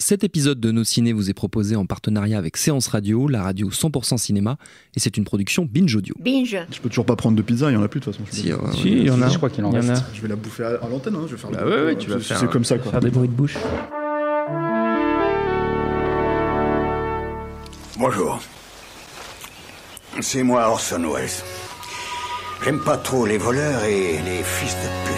Cet épisode de Nos Ciné vous est proposé en partenariat avec Séance Radio, la radio 100% cinéma, et c'est une production Binge Audio. Binge. Je peux toujours pas prendre de pizza, il y en a plus de toute façon. Si, il y en a. Je crois qu'il en Il y en reste. a. Je vais la bouffer à l'antenne, hein. Je vais faire Tu vas faire. C'est comme ça, quoi. Faire des bruits de bouche. Bonjour. C'est moi Orson Welles. J'aime pas trop les voleurs et les fils de pute.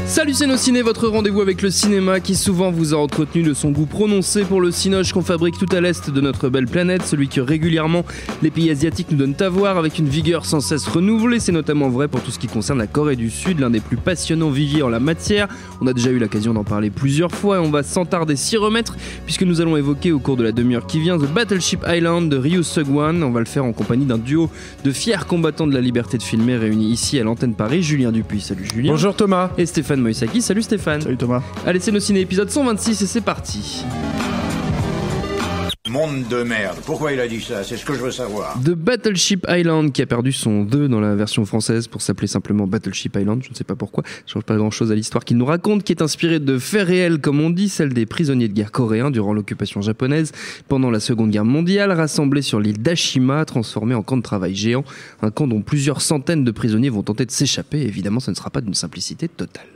Salut, c'est Nos Ciné, votre rendez-vous avec le cinéma qui souvent vous a entretenu de son goût prononcé pour le cinoche qu'on fabrique tout à l'est de notre belle planète, celui que régulièrement les pays asiatiques nous donnent à voir avec une vigueur sans cesse renouvelée. C'est notamment vrai pour tout ce qui concerne la Corée du Sud, l'un des plus passionnants viviers en la matière. On a déjà eu l'occasion d'en parler plusieurs fois et on va sans tarder s'y remettre puisque nous allons évoquer au cours de la demi-heure qui vient The Battleship Island de Ryu Seok-wan. On va le faire en compagnie d'un duo de fiers combattants de la liberté de filmer réunis ici à l'antenne Paris, Julien Dupuis. Salut Julien. Bonjour Thomas. Et Stéphane Moïsaki. Salut Stéphane. Salut Thomas. Allez, c'est Nos Ciné épisode 126 et c'est parti. Monde de merde. Pourquoi il a dit ça? C'est ce que je veux savoir. The Battleship Island qui a perdu son 2 dans la version française pour s'appeler simplement Battleship Island, je ne sais pas pourquoi, ça change pas grand chose à l'histoire qu'il nous raconte, qui est inspirée de faits réels comme on dit, celle des prisonniers de guerre coréens durant l'occupation japonaise pendant la Seconde Guerre mondiale, rassemblés sur l'île d'Ashima, transformée en camp de travail géant, un camp dont plusieurs centaines de prisonniers vont tenter de s'échapper, et évidemment ça ne sera pas d'une simplicité totale.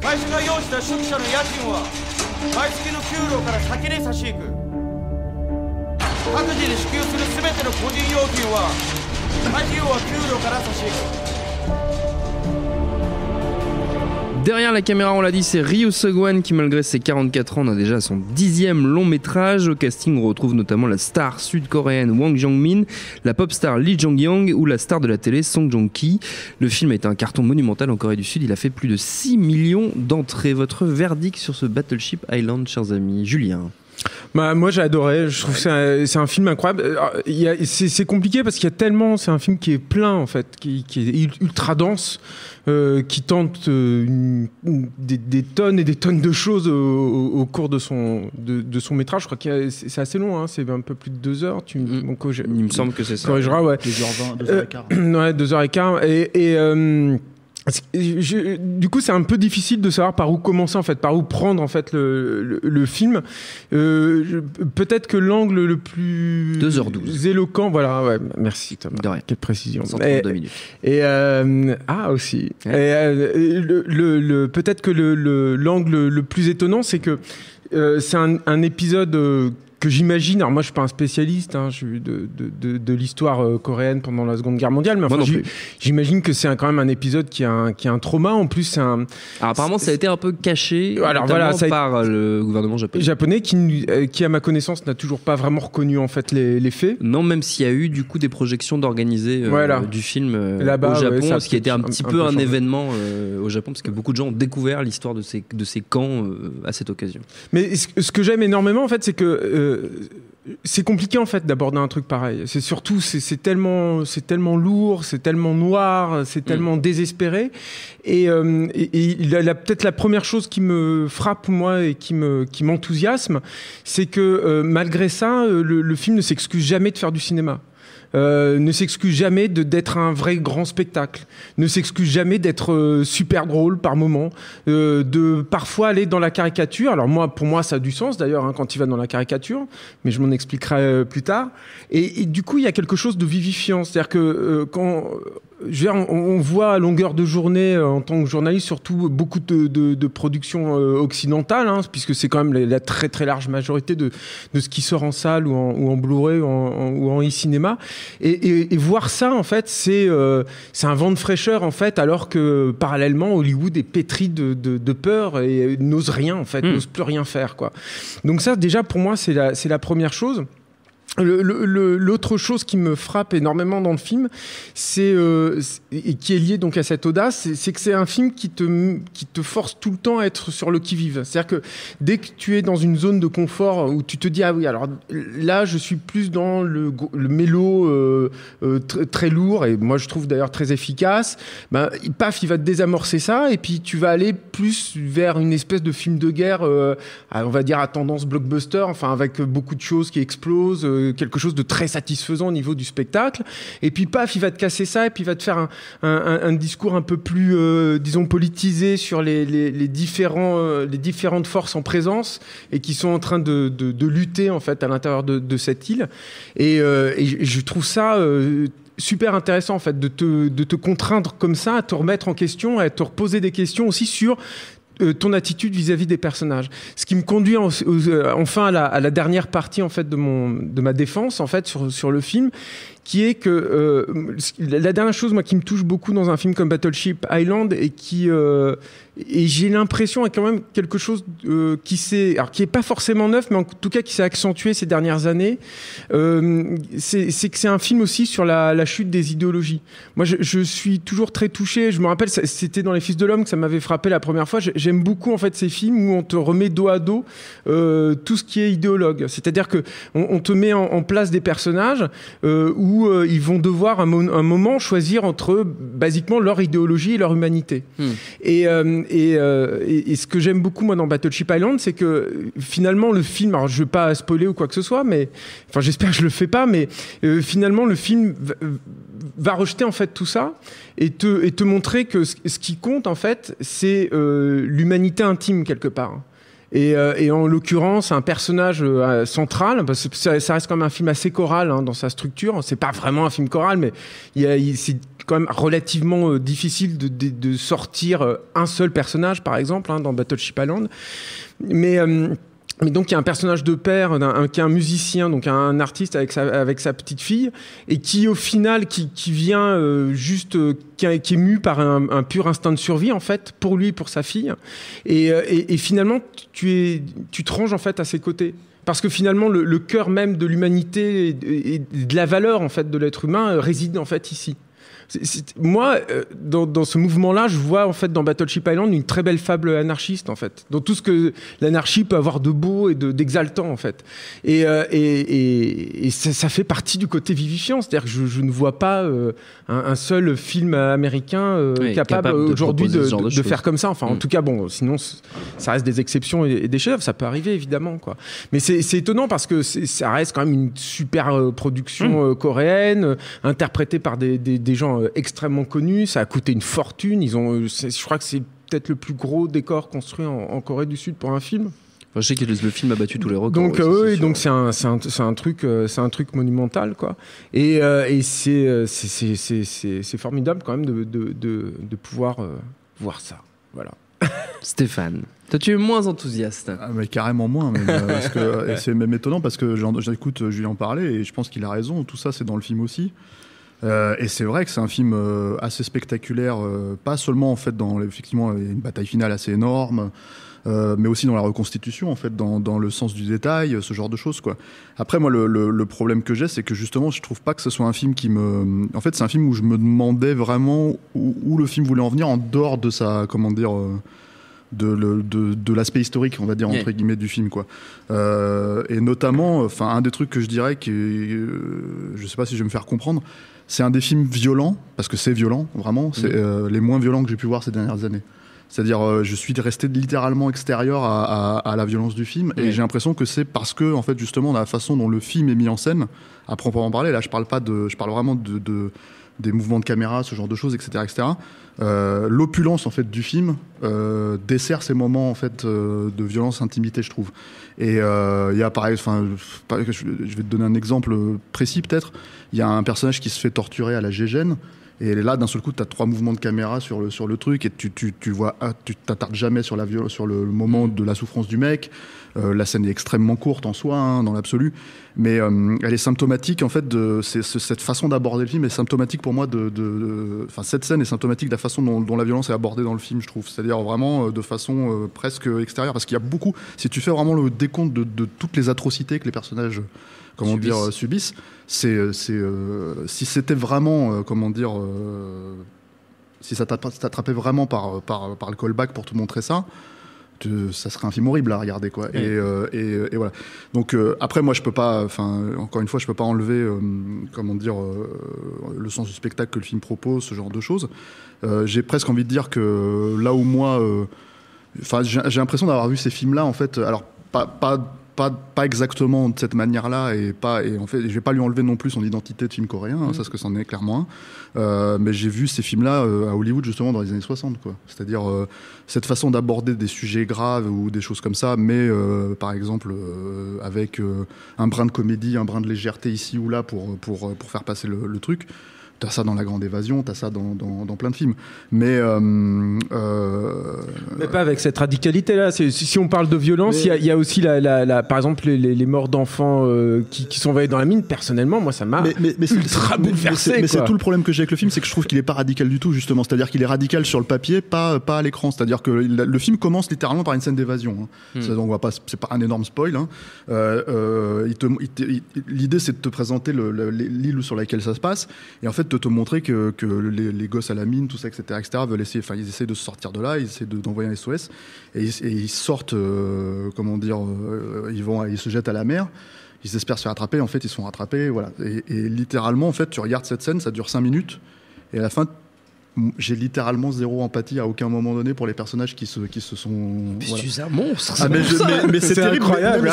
会社が要した初期者の家賃は毎月の給料から先に差し引く各自に支給する全ての個人料金は費用は給料から差し引く Derrière la caméra, on l'a dit, c'est Ryu Seok-wan qui, malgré ses 44 ans, a déjà son 10e long métrage. Au casting, on retrouve notamment la star sud-coréenne Wang Jong-min, la pop star Lee Jong-young ou la star de la télé Song Joong-ki. Le film est un carton monumental en Corée du Sud. Il a fait plus de 6 millions d'entrées. Votre verdict sur ce Battleship Island, chers amis? Julien? Bah, moi j'ai adoré, je trouve que c'est un film incroyable. C'est compliqué parce qu'il y a tellement, c'est un film qui est plein en fait, qui est ultra dense, qui tente des tonnes et des tonnes de choses au cours de son métrage. Je crois que c'est assez long, hein, c'est un peu plus de 2 heures. Il me semble que c'est ça. Corrigera, ouais. 2h20, 2h15. Ouais, 2h15. Du coup, c'est un peu difficile de savoir par où commencer en fait, par où prendre en fait le film. Peut-être que l'angle le plus 2h12 éloquent, voilà, ouais, merci Thomas. De rien. Quelle précision. 132 minutes. Aussi. Et peut-être que l'angle le plus étonnant, c'est que c'est un épisode que j'imagine, alors moi je suis pas un spécialiste de l'histoire coréenne pendant la Seconde Guerre mondiale, mais enfin, j'imagine que c'est quand même un épisode qui a un trauma. En plus, c'est un. Alors apparemment, ça a été un peu caché par le gouvernement japonais qui, à ma connaissance, n'a toujours pas vraiment reconnu en fait les faits. Non, même s'il y a eu du coup des projections d'organiser du film là-bas, au Japon, ouais, ce qui était un petit peu un événement au Japon, parce que beaucoup de gens ont découvert l'histoire de ces camps à cette occasion. Mais ce que j'aime énormément en fait, c'est que c'est compliqué en fait d'aborder un truc pareil. C'est surtout c'est tellement lourd, c'est tellement noir, c'est tellement désespéré. Et peut-être la première chose qui me frappe moi et qui m'enthousiasme, c'est que malgré ça, le film ne s'excuse jamais de faire du cinéma. Ne s'excuse jamais d'être un vrai grand spectacle, ne s'excuse jamais d'être super drôle par moment, de parfois aller dans la caricature. Alors pour moi ça a du sens d'ailleurs quand il va dans la caricature, mais je m'en expliquerai plus tard. Et du coup il y a quelque chose de vivifiant, c'est-à-dire que on voit à longueur de journée en tant que journaliste surtout beaucoup de productions occidentales, hein, puisque c'est quand même la très très large majorité de ce qui sort en salle ou en Blu-ray ou en e-cinéma. Et voir ça en fait c'est un vent de fraîcheur en fait, alors que parallèlement Hollywood est pétri de peur et n'ose rien en fait, n'ose plus rien faire quoi. Donc ça déjà pour moi c'est la première chose. L'autre chose qui me frappe énormément dans le film, et qui est lié donc à cette audace, c'est que c'est un film qui te force tout le temps à être sur le qui-vive. C'est-à-dire que dès que tu es dans une zone de confort où tu te dis ah oui, alors là je suis plus dans le mélo très lourd, et moi je trouve d'ailleurs très efficace, il va te désamorcer ça, et puis tu vas aller plus vers une espèce de film de guerre, on va dire à tendance blockbuster, enfin avec beaucoup de choses qui explosent, quelque chose de très satisfaisant au niveau du spectacle. Et puis paf, il va te casser ça et puis il va te faire un discours un peu plus, disons, politisé sur les différentes forces en présence et qui sont en train de lutter en fait à l'intérieur de cette île. Et je trouve ça super intéressant en fait de te contraindre comme ça, à te remettre en question, à te reposer des questions aussi sur ton attitude vis-à-vis des personnages. Ce qui me conduit enfin à la dernière partie en fait de ma défense en fait sur le film, qui est que la dernière chose moi qui me touche beaucoup dans un film comme Battleship Island et j'ai l'impression qu'il y a quand même quelque chose qui est pas forcément neuf, mais en tout cas qui s'est accentué ces dernières années. C'est que c'est un film aussi sur la chute des idéologies. Moi, je suis toujours très touché. Je me rappelle, c'était dans Les Fils de l'Homme que ça m'avait frappé la première fois. J'aime beaucoup en fait ces films où on te remet dos à dos tout ce qui est idéologue. C'est-à-dire que on te met en place des personnages où ils vont devoir un moment choisir entre basiquement leur idéologie et leur humanité. Et ce que j'aime beaucoup moi dans Battleship Island, c'est que finalement le film, alors je vais pas spoiler ou quoi que ce soit, mais enfin j'espère que je le fais pas, mais finalement le film va rejeter en fait tout ça et te montrer que ce qui compte en fait c'est l'humanité intime quelque part. Et en l'occurrence, un personnage central, parce que ça reste quand même un film assez choral dans sa structure. C'est pas vraiment un film choral, mais c'est quand même relativement difficile de sortir un seul personnage, par exemple, dans Battleship Island. Mais donc il y a un personnage de père qui est un musicien, donc un artiste avec sa petite fille, et qui au final qui vient qui est mu par un pur instinct de survie en fait pour lui et pour sa fille, et finalement tu te ranges en fait à ses côtés. Parce que finalement, le cœur même de l'humanité et de la valeur en fait de l'être humain réside en fait ici. Moi, dans ce mouvement-là, je vois en fait dans Battleship Island une très belle fable anarchiste en fait, dans tout ce que l'anarchie peut avoir de beau et d'exaltant en fait. Et ça fait partie du côté vivifiant, c'est-à-dire que je ne vois pas un seul film américain capable aujourd'hui de faire comme ça. Enfin, en tout cas, bon, sinon ça reste des exceptions et des chefs, ça peut arriver évidemment quoi. Mais c'est étonnant parce que ça reste quand même une super production coréenne, interprétée par des gens extrêmement connus. Ça a coûté une fortune. Je crois que c'est peut-être le plus gros décor construit en Corée du Sud pour un film. Enfin, je sais que le film a battu tous les records. Donc donc c'est un truc monumental quoi. Et c'est formidable quand même de pouvoir voir ça. Voilà. Stéphane, toi tu es moins enthousiaste. Mais carrément moins, parce que c'est même étonnant parce que j'écoute Julien parler et je pense qu'il a raison. Tout ça c'est dans le film aussi. Et c'est vrai que c'est un film assez spectaculaire, pas seulement en fait effectivement une bataille finale assez énorme, mais aussi dans la reconstitution en fait, dans le sens du détail, ce genre de choses quoi. Après moi le problème que j'ai, c'est que justement je trouve pas que ce soit un film en fait c'est un film où je me demandais vraiment où le film voulait en venir en dehors de sa de l'aspect historique, on va dire entre guillemets du film quoi. Et notamment, enfin un des trucs que je dirais je sais pas si je vais me faire comprendre, c'est un des films violents, parce que c'est violent vraiment, c'est les moins violents que j'ai pu voir ces dernières années. C'est-à-dire je suis resté littéralement extérieur à la violence du film, et j'ai l'impression que c'est parce que en fait justement la façon dont le film est mis en scène, à proprement parler, là je parle vraiment des mouvements de caméra, ce genre de choses, etc., etc. L'opulence en fait du film dessert ces moments en fait de violence, intimité, je trouve. Et il y a pareil, enfin, je vais te donner un exemple précis peut-être. Il y a un personnage qui se fait torturer à la Gégène. Et là, d'un seul coup, tu as 3 mouvements de caméra sur le truc, et tu vois, tu t'attardes jamais sur le moment de la souffrance du mec. La scène est extrêmement courte en soi, dans l'absolu, mais elle est symptomatique en fait cette façon d'aborder le film est symptomatique pour moi enfin cette scène est symptomatique de la façon dont la violence est abordée dans le film, je trouve. C'est-à-dire vraiment de façon presque extérieure, parce qu'il y a beaucoup. Si tu fais vraiment le décompte de toutes les atrocités que les personnages subissent, si c'était vraiment si ça t'attrapait vraiment par le callback pour te montrer ça, ça serait un film horrible à regarder quoi. Et voilà. Donc après moi je peux pas, encore une fois je peux pas enlever le sens du spectacle que le film propose, ce genre de choses. J'ai presque envie de dire que là où moi j'ai l'impression d'avoir vu ces films là en fait, alors pas pas exactement de cette manière-là, et en fait, je vais pas lui enlever non plus son identité de film coréen, ça, parce que c'en est clairement un. Mais j'ai vu ces films-là à Hollywood, justement, dans les années 60, quoi. C'est-à-dire cette façon d'aborder des sujets graves ou des choses comme ça, mais par exemple avec un brin de comédie, un brin de légèreté ici ou là pour faire passer le truc. T'as ça dans La Grande Évasion, t'as ça dans plein de films. Mais pas avec cette radicalité-là. Si on parle de violence, il y a aussi, par exemple, les morts d'enfants qui sont envoyés dans la mine. Personnellement, moi, ça m'a ultra bouleversé. Mais c'est tout le problème que j'ai avec le film, c'est que je trouve qu'il est pas radical du tout, justement. C'est-à-dire qu'il est radical sur le papier, pas à l'écran. C'est-à-dire que le film commence littéralement par une scène d'évasion. On voit pas, c'est pas un énorme spoil. L'idée, c'est de te présenter l'île sur laquelle ça se passe. Et en fait, de te montrer que les gosses à la mine, tout ça, etc., ils essaient de se sortir de là, ils essaient d'envoyer un SOS, et ils sortent, ils se jettent à la mer, ils espèrent se faire rattraper, en fait, ils sont rattrapés, voilà. Et littéralement, en fait, tu regardes cette scène, ça dure 5 minutes, et à la fin, j'ai littéralement zéro empathie à aucun moment donné pour les personnages qui se sont. Mais tu es un monstre. Mais c'est terrible. Incroyable.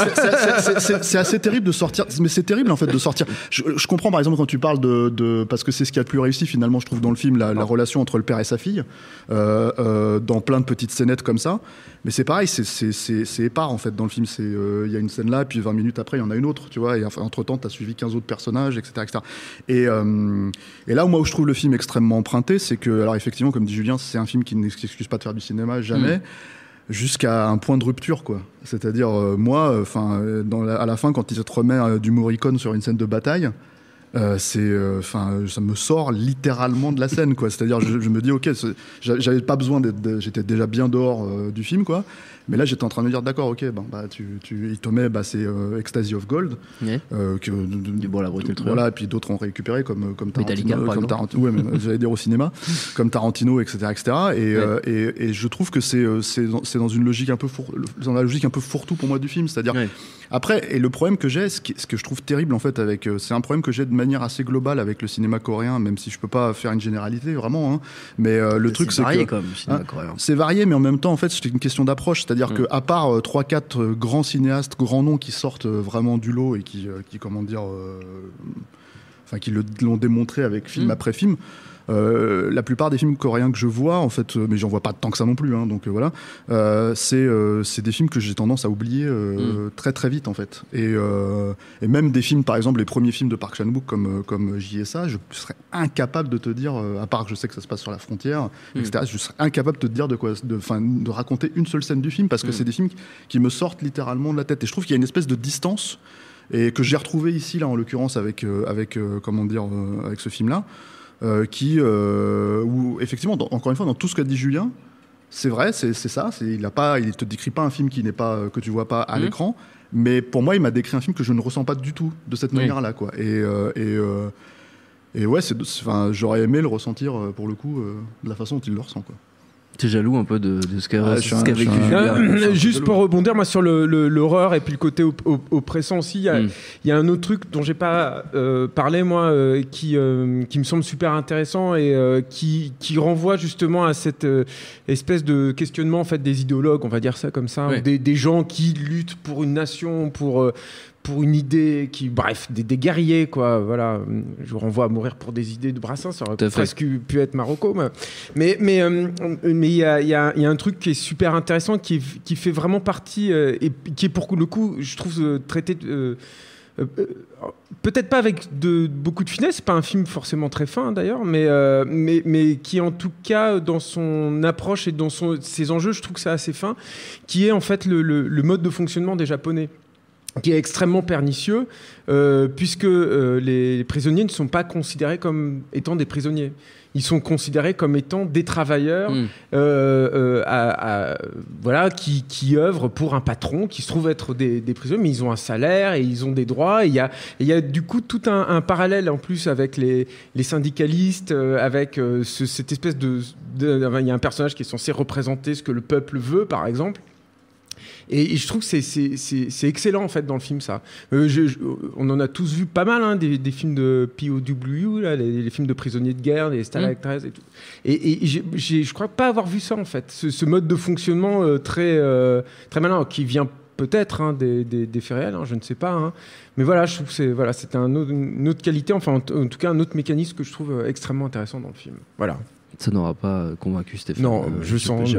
C'est assez terrible de sortir. Mais c'est terrible en fait de sortir. Je comprends par exemple quand tu parles parce que c'est ce qui a le plus réussi finalement, je trouve dans le film, la relation entre le père et sa fille, dans plein de petites scénettes comme ça. Mais c'est pareil, c'est épars en fait dans le film. Il y a une scène là, puis 20 minutes après il y en a une autre, tu vois. Et entre temps t'as suivi 15 autres personnages, etc., etc. Et là où je trouve le film extrêmement emprunté, c'est que, alors effectivement, comme dit Julien, c'est un film qui n'excuse pas de faire du cinéma, jamais, jusqu'à un point de rupture, quoi. C'est-à-dire, moi, à la fin, quand il te remet du Morricone sur une scène de bataille, ça me sort littéralement de la scène, quoi. C'est-à-dire, je me dis, ok, j'avais pas besoin j'étais déjà bien dehors du film, quoi. Mais là, j'étais en train de me dire, d'accord, ok, il te met, c'est Ecstasy of Gold, du bon, la brute, voilà, et puis d'autres ont récupéré comme Metallica, Tarantino, ouais, mais j'allais dire au cinéma, comme Tarantino, etc., et je trouve que c'est dans une logique un peu dans la logique un peu fourre-tout pour moi du film, c'est-à-dire après, et le problème que j'ai, ce que je trouve terrible en fait c'est un problème que j'ai de manière assez globale avec le cinéma coréen, même si je peux pas faire une généralité vraiment, hein, mais le truc c'est varié que comme cinéma coréen. C'est varié, mais en même temps en fait c'est une question d'approche, c'est-à-dire que à part 3-4 grands cinéastes, grands noms qui sortent vraiment du lot et qui l'ont démontré avec film après film. La plupart des films coréens que je vois, en fait, mais j'en vois pas tant que ça non plus, hein, donc voilà, c'est des films que j'ai tendance à oublier très très vite en fait. Et même des films, par exemple, les premiers films de Park Chan-wook comme JSA, je serais incapable de te dire, à part que je sais que ça se passe sur la frontière, etc., je serais incapable de te dire de raconter une seule scène du film, parce que c'est des films qui me sortent littéralement de la tête. Et je trouve qu'il y a une espèce de distance, et que j'ai retrouvé ici, là, en l'occurrence, avec ce film-là. Où effectivement, encore une fois, dans tout ce qu'a dit Julien, c'est vrai, c'est ça. Il te décrit pas un film que tu vois pas à l'écran, mais pour moi, il m'a décrit un film que je ne ressens pas du tout de cette manière-là, quoi. Et ouais, j'aurais aimé le ressentir pour le coup de la façon dont il le ressent, quoi. T'es jaloux un peu de ce qu'a vécu Julien. Juste pour rebondir, moi, sur l'horreur et puis le côté oppressant aussi, il y a un autre truc dont j'ai pas parlé, moi, qui me semble super intéressant et qui renvoie justement à cette espèce de questionnement en fait, des idéologues, on va dire ça comme ça, des gens qui luttent pour une nation, pour une idée, bref, des guerriers, quoi. Voilà, je vous renvoie à Mourir pour des idées de Brassens, ça aurait presque pu être Marocco. Mais il y a un truc qui est super intéressant, qui fait vraiment partie, et qui est pour le coup, je trouve, traité peut-être pas avec beaucoup de finesse, c'est pas un film forcément très fin d'ailleurs, mais qui en tout cas dans son approche et dans ses enjeux, je trouve que c'est assez fin, qui est en fait le mode de fonctionnement des Japonais, qui est extrêmement pernicieux, puisque les prisonniers ne sont pas considérés comme étant des prisonniers. Ils sont considérés comme étant des travailleurs qui œuvrent pour un patron, qui se trouve être des prisonniers, mais ils ont un salaire et ils ont des droits. Il y a du coup tout un parallèle en plus avec les syndicalistes, avec cette espèce il y a un personnage qui est censé représenter ce que le peuple veut, par exemple. Et je trouve que c'est excellent en fait dans le film, ça. On en a tous vu pas mal, hein, des films de POW, là, les films de prisonniers de guerre, les Stalag 13 et tout. Et je crois pas avoir vu ça en fait, ce mode de fonctionnement très très malin, qui vient peut-être des faits réels, je ne sais pas. Mais voilà, je trouve que c'était une autre qualité, enfin en tout cas un autre mécanisme que je trouve extrêmement intéressant dans le film. Voilà. Ça n'aura pas convaincu Stéphane. Non, je sens.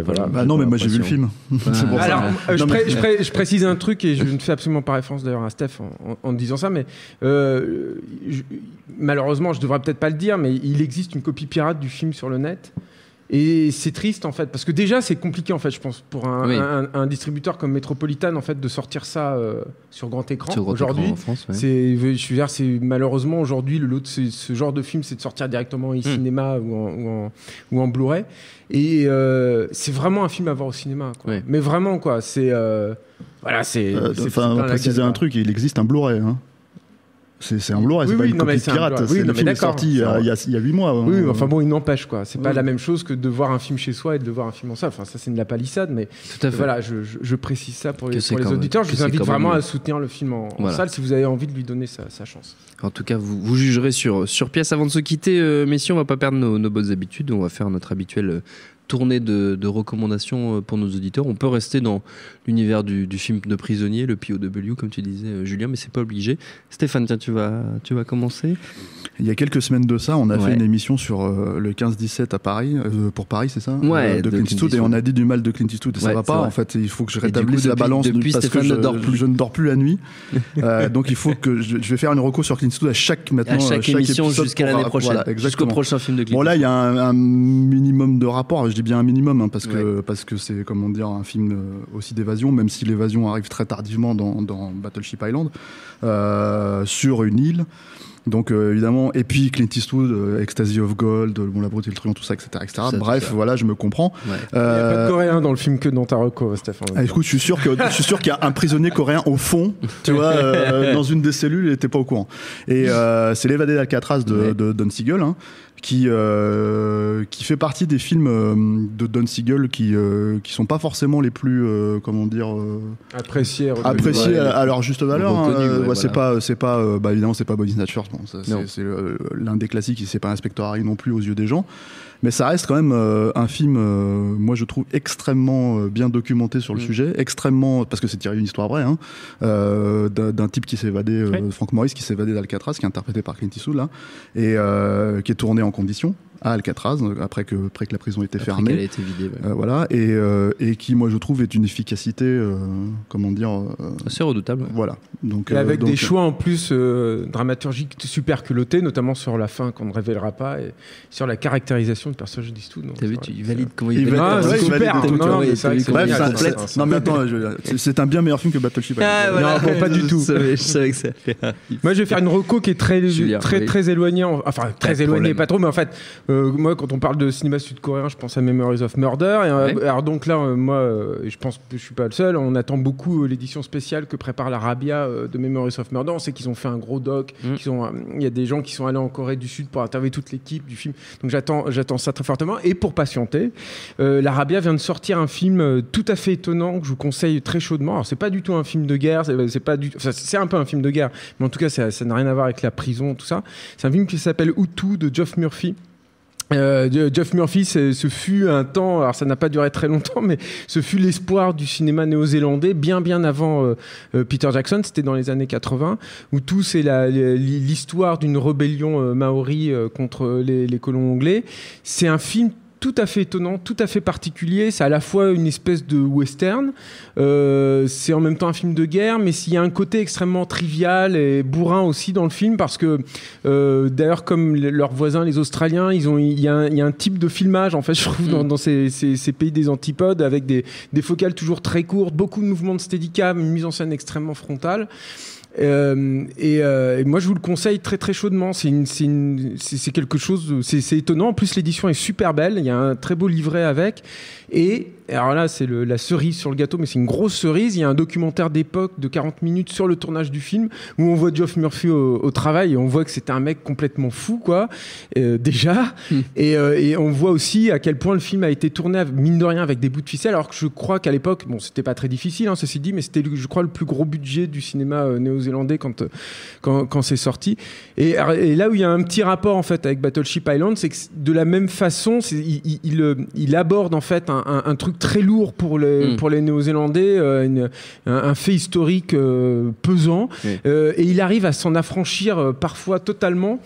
Non, mais moi j'ai vu le film. C'est pour alors, ça. je précise un truc et je ne fais absolument pas référence d'ailleurs à Steph en disant ça, mais malheureusement, je devrais peut-être pas le dire, mais il existe une copie pirate du film sur le net. Et c'est triste en fait, parce que déjà c'est compliqué en fait, je pense, pour un distributeur comme Metropolitan en fait de sortir ça sur grand écran aujourd'hui. C'est malheureusement aujourd'hui ce genre de film, c'est de sortir directement au cinéma ou en Blu-ray. Et c'est vraiment un film à voir au cinéma, quoi. Oui. Mais vraiment quoi, c'est préciser un truc, il existe un Blu-ray. C'est un Blu-ray, c'est pas une copie pirate. C'est le film sorti il y a 8 mois. Oui, enfin bon, il n'empêche quoi. C'est pas la même chose que de voir un film chez soi et de voir un film en salle. Enfin, ça c'est de la palissade, mais voilà, je précise ça pour les auditeurs. Je vous invite vraiment à soutenir le film en salle si vous avez envie de lui donner sa chance. En tout cas, vous jugerez sur pièce. Avant de se quitter, messieurs, on va pas perdre nos bonnes habitudes. On va faire notre habituel tournée de recommandations pour nos auditeurs. On peut rester dans l'univers du film de prisonnier, le POW, comme tu disais, Julien, mais c'est pas obligé. Stéphane, tiens, tu vas commencer. Il y a quelques semaines de ça, on a fait une émission sur le 15-17 à Paris, pour Paris, c'est ça, de Clint Eastwood, et on a dit du mal de Clint Eastwood, et ça va pas, en fait, il faut que je rétablisse la balance parce que je ne dors plus la nuit. Donc il faut que je vais faire une reco sur Clint Eastwood à chaque émission jusqu'à l'année prochaine, jusqu'au prochain film de Clint. Bon, là, il y a un minimum de rapport. Je dis bien un minimum parce que c'est, comment dire, un film aussi d'évasion, même si l'évasion arrive très tardivement dans Battleship Island, sur une île. Donc évidemment, et puis Clint Eastwood, Ecstasy of Gold, La Brute et le Truand, tout ça, etc. Bref, voilà, je me comprends. Il n'y a pas de coréen dans le film que dans ta reco, Stéphane. Écoute, je suis sûr qu'il y a un prisonnier coréen au fond, tu vois, dans une des cellules, il n'était pas au courant. Et c'est L'évadé d'Alcatraz de Don Siegel, qui fait partie des films de Don Siegel qui sont pas forcément les plus appréciés à leur juste valeur. C'est pas évidemment c'est pas Body Snatchers, c'est l'un des classiques, c'est pas Inspector Harry non plus aux yeux des gens. Mais ça reste quand même un film, moi je trouve extrêmement bien documenté sur le sujet, parce que c'est tiré d'une histoire vraie, d'un type qui s'est évadé, Frank Morris, qui s'est évadé d'Alcatraz, qui est interprété par Clint Eastwood là, et qui est tourné en conditions à Alcatraz après que la prison était fermée, qu'elle a été vidée, voilà, et qui moi je trouve est une efficacité assez redoutable. Voilà. Donc avec des choix en plus dramaturgiques super culottés, notamment sur la fin qu'on ne révélera pas, et sur la caractérisation du personnage d'Eastwood. T'as vu, il valide comment il valide. C'est super. Non mais attends, c'est un bien meilleur film que Battleship. Non, pas du tout. Je savais que ça allait arriver. Moi je vais faire une reco qui est très éloignée, enfin très éloignée, pas trop, mais en fait moi quand on parle de cinéma sud-coréen, je pense à Memories of Murder, et alors donc là moi je pense que je suis pas le seul, on attend beaucoup l'édition spéciale que prépare l'Arabia de Memories of Murder. On sait qu'ils ont fait un gros doc, il y a des gens qui sont allés en Corée du Sud pour interviewer toute l'équipe du film, donc j'attends ça très fortement. Et pour patienter, l'Arabia vient de sortir un film tout à fait étonnant que je vous conseille très chaudement. Alors c'est pas du tout un film de guerre, c'est un peu un film de guerre, mais en tout cas ça n'a rien à voir avec la prison, tout ça. C'est un film qui s'appelle Hutu de Geoff Murphy. Geoff Murphy, ce fut un temps, alors ça n'a pas duré très longtemps, mais ce fut l'espoir du cinéma néo-zélandais bien avant Peter Jackson. C'était dans les années 80, où tout c'est l'histoire d'une rébellion maori contre les colons anglais. C'est un film tout à fait étonnant, tout à fait particulier. C'est à la fois une espèce de western, c'est en même temps un film de guerre, mais il y a un côté extrêmement trivial et bourrin aussi dans le film, parce que d'ailleurs comme leurs voisins les Australiens, il y a un type de filmage en fait, je trouve, dans ces pays des antipodes, avec des focales toujours très courtes, beaucoup de mouvements de steadicam, une mise en scène extrêmement frontale. Et moi je vous le conseille très très chaudement. C'est quelque chose, c'est étonnant. En plus l'édition est super belle, il y a un très beau livret avec, et alors là c'est la cerise sur le gâteau, mais c'est une grosse cerise. Il y a un documentaire d'époque de 40 minutes sur le tournage du film, où on voit Geoff Murphy au travail, et on voit que c'était un mec complètement fou quoi, déjà. Et on voit aussi à quel point le film a été tourné mine de rien avec des bouts de ficelle, alors que je crois qu'à l'époque, bon c'était pas très difficile ceci dit, mais c'était je crois le plus gros budget du cinéma néo-zélandais quand c'est sorti. Et là où il y a un petit rapport en fait avec Battleship Island, c'est que de la même façon il aborde en fait un truc très lourd pour les Néo-Zélandais, un fait historique pesant, et il arrive à s'en affranchir parfois totalement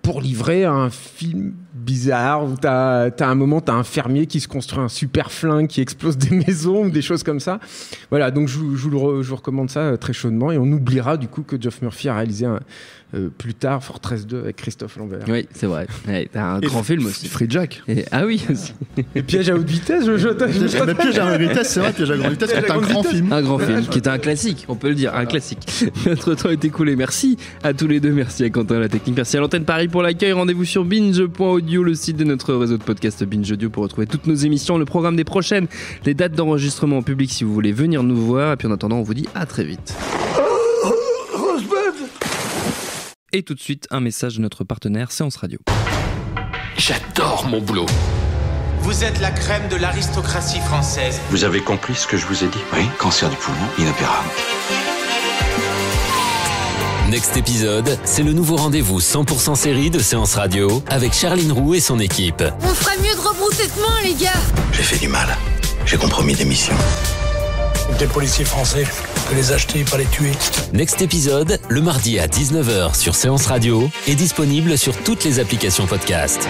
pour livrer un film bizarre où t'as un moment, t'as un fermier qui se construit un super flingue qui explose des maisons ou des choses comme ça. Voilà, donc je vous recommande ça très chaudement, et on oubliera du coup que Geoff Murphy a réalisé plus tard Fortress 2 avec Christophe Lambert. Oui, c'est vrai. Ouais, t'as un grand film aussi. Free Jack. Ah oui aussi. Et Piège à haute vitesse, Piège à haute vitesse, c'est vrai, Piège à grande vitesse, c'est un grand film. Un grand film qui est un classique, on peut le dire, un classique. Notre temps est écoulé. Merci à tous les deux. Merci à Quentin à la technique. Merci à l'antenne Paris pour l'accueil. Rendez-vous sur binge.audio, le site de notre réseau de podcast Binge Audio, pour retrouver toutes nos émissions, le programme des prochaines, les dates d'enregistrement en public si vous voulez venir nous voir. Et puis en attendant, on vous dit à très vite. Et tout de suite, un message de notre partenaire Séance Radio. J'adore mon boulot. Vous êtes la crème de l'aristocratie française. Vous avez compris ce que je vous ai dit? Oui, cancer du poumon, inopérable. Next épisode, c'est le nouveau rendez-vous 100% série de Séance Radio avec Charline Roux et son équipe. On ferait mieux de rebrousser de main, les gars. J'ai fait du mal. J'ai compromis des missions. Des policiers français, on peut les acheter, pas les tuer. Next épisode, le mardi à 19h sur Séance Radio, est disponible sur toutes les applications podcast.